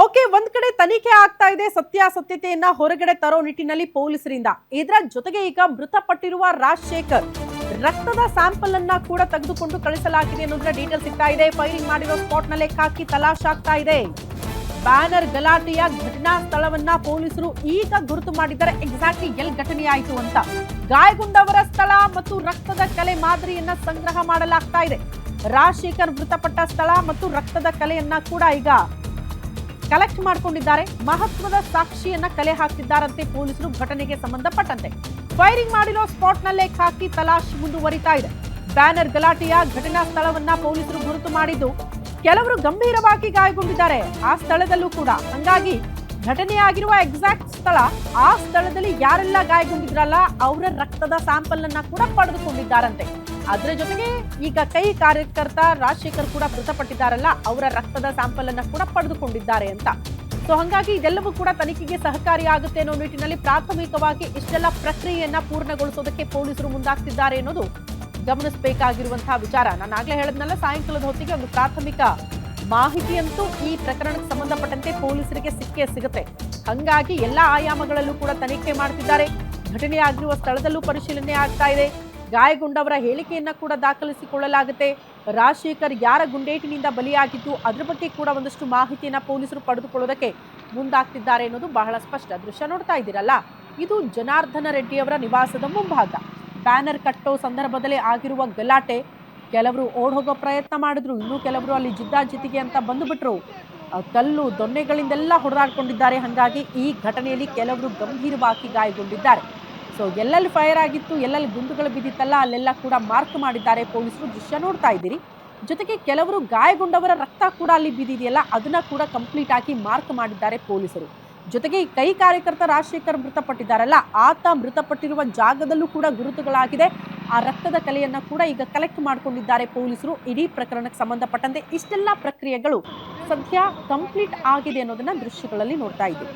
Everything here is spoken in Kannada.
ಓಕೆ, ಒಂದ್ ಕಡೆ ತನಿಖೆ ಆಗ್ತಾ ಇದೆ, ಸತ್ಯಾಸತ್ಯತೆಯನ್ನ ಹೊರಗಡೆ ತರೋ ನಿಟ್ಟಿನಲ್ಲಿ ಪೊಲೀಸರಿಂದ. ಇದರ ಜೊತೆಗೆ ಈಗ ಮೃತಪಟ್ಟಿರುವ ರಾಜಶೇಖರ್ ರಕ್ತದ ಸ್ಯಾಂಪಲ್ ಅನ್ನ ಕೂಡ ತೆಗೆದುಕೊಂಡು ಕಳಿಸಲಾಗಿದೆ ಅನ್ನೋದ್ರ ಡೀಟೇಲ್ ಸಿಗ್ತಾ ಇದೆ. ಫೈರಿಂಗ್ ಮಾಡಿರೋ ಸ್ಪಾಟ್ ನಲ್ಲೇ ಖಾಕಿ ತಲಾಶ್ ಆಗ್ತಾ ಇದೆ. ಬ್ಯಾನರ್ ಗಲಾಟೆಯ ಘಟನಾ ಸ್ಥಳವನ್ನ ಪೊಲೀಸರು ಈಗ ಗುರುತು ಮಾಡಿದ್ದಾರೆ. ಎಕ್ಸಾಕ್ಟ್ಲಿ ಎಲ್ಲಿ ಘಟನೆ ಆಯಿತು ಅಂತ. ಗಾಯಗೊಂಡವರ ಸ್ಥಳ ಮತ್ತು ರಕ್ತದ ಕಲೆ ಮಾದರಿಯನ್ನ ಸಂಗ್ರಹ ಮಾಡಲಾಗ್ತಾ ಇದೆ. ರಾಜಶೇಖರ್ ಮೃತಪಟ್ಟ ಸ್ಥಳ ಮತ್ತು ರಕ್ತದ ಕಲೆಯನ್ನ ಕೂಡ ಈಗ ಕಲೆಕ್ಟ್ ಮಾಡಿಕೊಂಡಿದ್ದಾರೆ. ಮಹತ್ವದ ಸಾಕ್ಷಿಯನ್ನ ಕಲೆ ಹಾಕಿದ್ದಾರಂತೆ ಪೊಲೀಸರು. ಘಟನೆಗೆ ಸಂಬಂಧಪಟ್ಟಂತೆ ಫೈರಿಂಗ್ ಮಾಡಿರೋ ಸ್ಪಾಟ್ ನಲ್ಲೇ ಖಾಕಿ ತಲಾಶ್ ಮುಂದುವರಿತಾ ಇದೆ. ಬ್ಯಾನರ್ ಗಲಾಟೆಯ ಘಟನಾ ಸ್ಥಳವನ್ನ ಪೊಲೀಸರು ಗುರುತು ಮಾಡಿದ್ದು, ಕೆಲವರು ಗಂಭೀರವಾಗಿ ಗಾಯಗೊಂಡಿದ್ದಾರೆ ಆ ಸ್ಥಳದಲ್ಲೂ ಕೂಡ. ಹಂಗಾಗಿ ಘಟನೆಯಾಗಿರುವ ಎಕ್ಸಾಕ್ಟ್ ಸ್ಥಳ, ಆ ಸ್ಥಳದಲ್ಲಿ ಯಾರೆಲ್ಲ ಗಾಯಗೊಂಡಿದ್ರಲ್ಲ ಅವರ ರಕ್ತದ ಸ್ಯಾಂಪಲ್ ಅನ್ನ ಕೂಡ ಪಡೆದುಕೊಂಡಿದ್ದಾರಂತೆ. ಅದರ ಜೊತೆಗೆ ಈಗ ಕೈ ಕಾರ್ಯಕರ್ತ ರಾಜಶೇಖರ್ ಕೂಡ ಮೃತಪಟ್ಟಿದ್ದಾರಲ್ಲ, ಅವರ ರಕ್ತದ ಸ್ಯಾಂಪಲ್ ಅನ್ನ ಕೂಡ ಪಡೆದುಕೊಂಡಿದ್ದಾರೆ ಅಂತ. ಸೊ ಹಂಗಾಗಿ ಇದೆಲ್ಲವೂ ಕೂಡ ತನಿಖೆಗೆ ಸಹಕಾರಿಯಾಗುತ್ತೆ ಅನ್ನೋ ನಿಟ್ಟಿನಲ್ಲಿ ಪ್ರಾಥಮಿಕವಾಗಿ ಇಷ್ಟೆಲ್ಲ ಪ್ರಕ್ರಿಯೆಯನ್ನ ಪೂರ್ಣಗೊಳಿಸೋದಕ್ಕೆ ಪೊಲೀಸರು ಮುಂದಾಗ್ತಿದ್ದಾರೆ ಅನ್ನೋದು ಗಮನಿಸಬೇಕಾಗಿರುವಂತಹ ವಿಚಾರ. ನಾನು ಆಗ್ಲೇ ಹೇಳಿದ್ನಲ್ಲ, ಸಾಯಂಕಾಲದ ಹೊತ್ತಿಗೆ ಒಂದು ಪ್ರಾಥಮಿಕ ಮಾಹಿತಿಯಂತೂ ಈ ಪ್ರಕರಣಕ್ಕೆ ಸಂಬಂಧಪಟ್ಟಂತೆ ಪೊಲೀಸರಿಗೆ ಸಿಕ್ಕೇ ಸಿಗುತ್ತೆ. ಹಂಗಾಗಿ ಎಲ್ಲಾ ಆಯಾಮಗಳಲ್ಲೂ ಕೂಡ ತನಿಖೆ ಮಾಡ್ತಿದ್ದಾರೆ. ಘಟನೆ ಆಗಿರುವ ಸ್ಥಳದಲ್ಲೂ ಪರಿಶೀಲನೆ ಆಗ್ತಾ ಇದೆ. ಗಾಯಗೊಂಡವರ ಹೇಳಿಕೆಯನ್ನ ಕೂಡ ದಾಖಲಿಸಿಕೊಳ್ಳಲಾಗುತ್ತೆ. ರಾಜಶೇಖರ್ ಯಾರ ಗುಂಡೇಟಿನಿಂದ ಬಲಿಯಾಗಿದ್ದು ಅದ್ರ ಬಗ್ಗೆ ಕೂಡ ಒಂದಷ್ಟು ಮಾಹಿತಿಯನ್ನ ಪೊಲೀಸರು ಪಡೆದುಕೊಳ್ಳೋದಕ್ಕೆ ಮುಂದಾಗ್ತಿದ್ದಾರೆ ಅನ್ನೋದು ಬಹಳ ಸ್ಪಷ್ಟ. ದೃಶ್ಯ ನೋಡ್ತಾ ಇದ್ದೀರಲ್ಲ, ಇದು ಜನಾರ್ದನ ರೆಡ್ಡಿ ಅವರ ನಿವಾಸದ ಮುಂಭಾಗ. ಬ್ಯಾನರ್ ಕಟ್ಟೋ ಸಂದರ್ಭದಲ್ಲಿ ಆಗಿರುವ ಗಲಾಟೆ, ಕೆಲವರು ಓಡ್ ಹೋಗೋ ಪ್ರಯತ್ನ ಮಾಡಿದ್ರು, ಇನ್ನು ಕೆಲವರು ಅಲ್ಲಿ ಜಿದ್ದಾಜಿದ್ದಿಗೆ ಅಂತ ಬಂದುಬಿಟ್ರು. ಕಲ್ಲು ದೊಣ್ಣೆಗಳಿಂದೆಲ್ಲ ಹೊಡೆದಾಡ್ಕೊಂಡಿದ್ದಾರೆ. ಹಾಗಾಗಿ ಈ ಘಟನೆಯಲ್ಲಿ ಕೆಲವರು ಗಂಭೀರವಾಗಿ ಗಾಯಗೊಂಡಿದ್ದಾರೆ. ಸೊ ಎಲ್ಲೆಲ್ಲಿ ಫೈರ್ ಆಗಿತ್ತು, ಎಲ್ಲೆಲ್ಲಿ ಗುಂಡುಗಳು ಬಿದ್ದಿತ್ತಲ್ಲ, ಅಲ್ಲೆಲ್ಲ ಕೂಡ ಮಾರ್ಕ್ ಮಾಡಿದ್ದಾರೆ ಪೊಲೀಸರು. ದೃಶ್ಯ ನೋಡ್ತಾ ಇದ್ದೀರಿ. ಜೊತೆಗೆ ಕೆಲವರು ಗಾಯಗೊಂಡವರ ರಕ್ತ ಕೂಡ ಅಲ್ಲಿ ಬಿದ್ದಿದೆಯಲ್ಲ, ಅದನ್ನ ಕೂಡ ಕಂಪ್ಲೀಟ್ ಆಗಿ ಮಾರ್ಕ್ ಮಾಡಿದ್ದಾರೆ ಪೊಲೀಸರು. ಜೊತೆಗೆ ಈ ಕೈ ಕಾರ್ಯಕರ್ತ ರಾಜಶೇಖರ್ ಮೃತಪಟ್ಟಿದ್ದಾರಲ್ಲ, ಆತ ಮೃತಪಟ್ಟಿರುವ ಜಾಗದಲ್ಲೂ ಕೂಡ ಗುರುತುಗಳಾಗಿದೆ. ಆ ರಕ್ತದ ಕಲೆಯನ್ನ ಕೂಡ ಈಗ ಕಲೆಕ್ಟ್ ಮಾಡ್ಕೊಂಡಿದ್ದಾರೆ ಪೊಲೀಸರು. ಇಡೀ ಪ್ರಕರಣಕ್ಕೆ ಸಂಬಂಧಪಟ್ಟಂತೆ ಇಷ್ಟೆಲ್ಲ ಪ್ರಕ್ರಿಯೆಗಳು ಸದ್ಯ ಕಂಪ್ಲೀಟ್ ಆಗಿದೆ ಅನ್ನೋದನ್ನ ದೃಶ್ಯಗಳಲ್ಲಿ ನೋಡ್ತಾ ಇದ್ದೀವಿ.